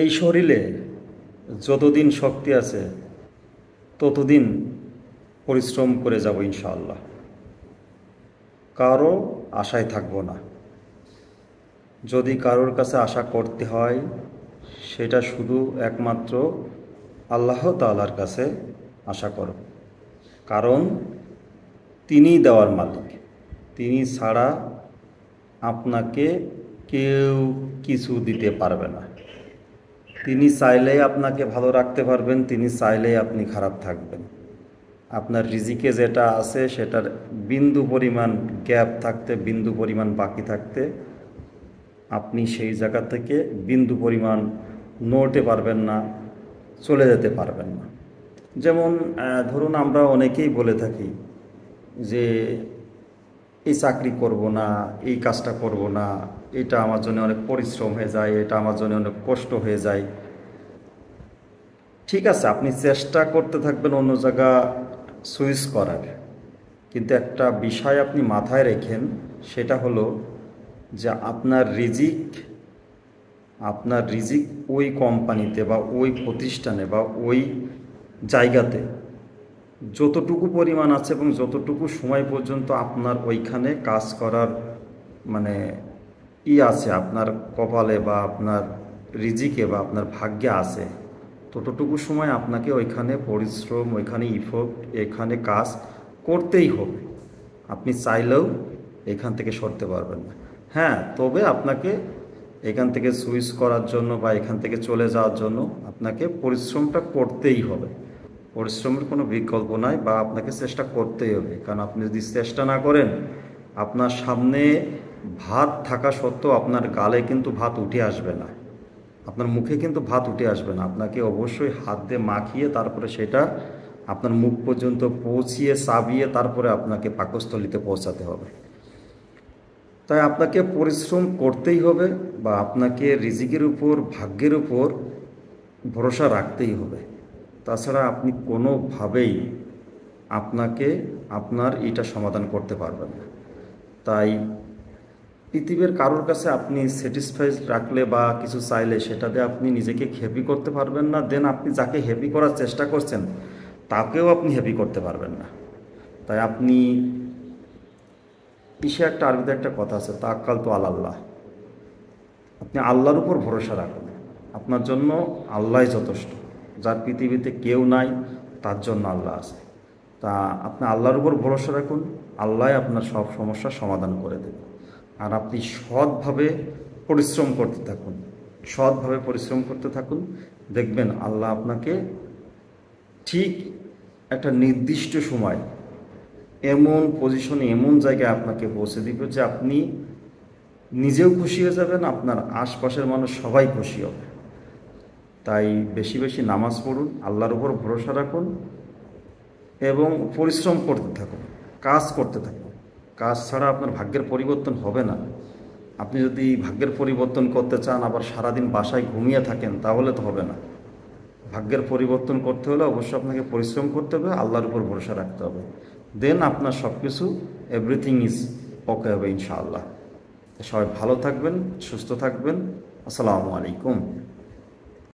এই শরীরে যতদিন শক্তি আছে ততদিন পরিশ্রম করে যাব ইনশাআল্লাহ। কারো আশায় থাকবো না। যদি কারোর কাছে আশা করতে হয় সেটা শুধু একমাত্র আল্লাহ তাআলার কাছে আশা করো, কারণ তিনিই দেওয়ার মালিক। তিনি ছাড়া আপনাকে কেউ কিছু দিতে পারবে না। তিনি চাইলেই আপনাকে ভালো রাখতে পারবেন, তিনি চাইলেই আপনি খারাপ থাকবেন। আপনার রিজিকে যেটা আছে সেটার বিন্দু পরিমাণ গ্যাপ থাকতে, বিন্দু পরিমাণ বাকি থাকতে আপনি সেই জায়গা থেকে বিন্দু পরিমাণ নড়তে পারবেন না, চলে যেতে পারবেন না। যেমন ধরুন আমরা অনেকেই বলে থাকি যে এই চাকরি করব না, এই কাজটা করব না, এটা আমার জন্য অনেক পরিশ্রম হয়ে যায়, এটা আমার জন্য অনেক কষ্ট হয়ে যায়। ঠিক আছে, আপনি চেষ্টা করতে থাকবেন অন্য জায়গা সুইচ করার, কিন্তু একটা বিষয় আপনি মাথায় রেখেন, সেটা হলো যে আপনার রিজিক ওই কোম্পানিতে বা ওই প্রতিষ্ঠানে বা ওই জায়গাতে যতটুকু পরিমাণ আছে এবং যতটুকু সময় পর্যন্ত আপনার ওইখানে কাজ করার মানে আছে, আপনার কপালে বা আপনার রিজিকে বা আপনার ভাগ্যে আছে, ততটুকু সময় আপনাকে ওইখানে পরিশ্রম, ওইখানে ইফোর্ট, এখানে কাজ করতেই হবে। আপনি চাইলেও এখান থেকে সরতে পারবেন না। হ্যাঁ, তবে আপনাকে এখান থেকে সুইচ করার জন্য বা এখান থেকে চলে যাওয়ার জন্য আপনাকে পরিশ্রমটা করতেই হবে। পরিশ্রমের কোনো বিকল্প নাই, বা আপনাকে চেষ্টা করতেই হবে। কারণ আপনি যদি চেষ্টা না করেন, আপনার সামনে ভাত থাকা সত্ত্বেও আপনার গালে কিন্তু ভাত উঠে আসবে না, আপনার মুখে কিন্তু ভাত উঠে আসবে না। আপনাকে অবশ্যই হাত দিয়ে মাখিয়ে তারপরে সেটা আপনার মুখ পর্যন্ত পৌঁছিয়ে চাবিয়ে তারপরে আপনাকে পাকস্থলিতে পৌঁছাতে হবে। তাই আপনাকে পরিশ্রম করতেই হবে, বা আপনাকে রিজিকের উপর, ভাগ্যের উপর ভরসা রাখতেই হবে। তাছাড়া আপনি কোনোভাবেই আপনার এটা সমাধান করতে পারবেন না। তাই পৃথিবীর কারোর কাছে আপনি স্যাটিসফাইড রাখলে বা কিছু চাইলে সেটা দিয়ে আপনি নিজেকে হ্যাপি করতে পারবেন না। দেন আপনি যাকে হ্যাপি করার চেষ্টা করছেন তাকেও আপনি হ্যাপি করতে পারবেন না। তাই আপনি একটা আরবিতে একটা কথা আছে, তাওয়াক্কাল তু আলাল্লাহ। আপনি আল্লাহর উপর ভরসা রাখুন, আপনার জন্য আল্লাহই যথেষ্ট। যার পৃথিবীতে কেউ নাই তার জন্য আল্লাহ আছে। তা আপনি আল্লাহর উপর ভরসা রাখুন, আল্লাহ আপনার সব সমস্যার সমাধান করে দেবে। আর আপনি সৎভাবে পরিশ্রম করতে থাকুন, সৎভাবে পরিশ্রম করতে থাকুন, দেখবেন আল্লাহ আপনাকে ঠিক একটা নির্দিষ্ট সময় এমন পজিশনে, এমন জায়গায় আপনাকে পৌঁছে দিবে যে আপনি নিজেও খুশি হয়ে যাবেন, আপনার আশপাশের মানুষ সবাই খুশি হবে। তাই বেশি বেশি নামাজ পড়ুন, আল্লাহর উপর ভরসা রাখুন এবং পরিশ্রম করতে থাকুন, কাজ করতে থাকুন। কাজ ছাড়া আপনার ভাগ্যের পরিবর্তন হবে না। আপনি যদি ভাগ্যের পরিবর্তন করতে চান আবার সারাদিন বাসায় ঘুমিয়ে থাকেন তাহলে তো হবে না। ভাগ্যের পরিবর্তন করতে হলে অবশ্যই আপনাকে পরিশ্রম করতে হবে, আল্লাহর উপর ভরসা রাখতে হবে। দেন আপনার সব কিছু, এভরিথিং ইজ ওকে হবে ইনশাআল্লাহ। সবাই ভালো থাকবেন, সুস্থ থাকবেন। আসসালামু আলাইকুম।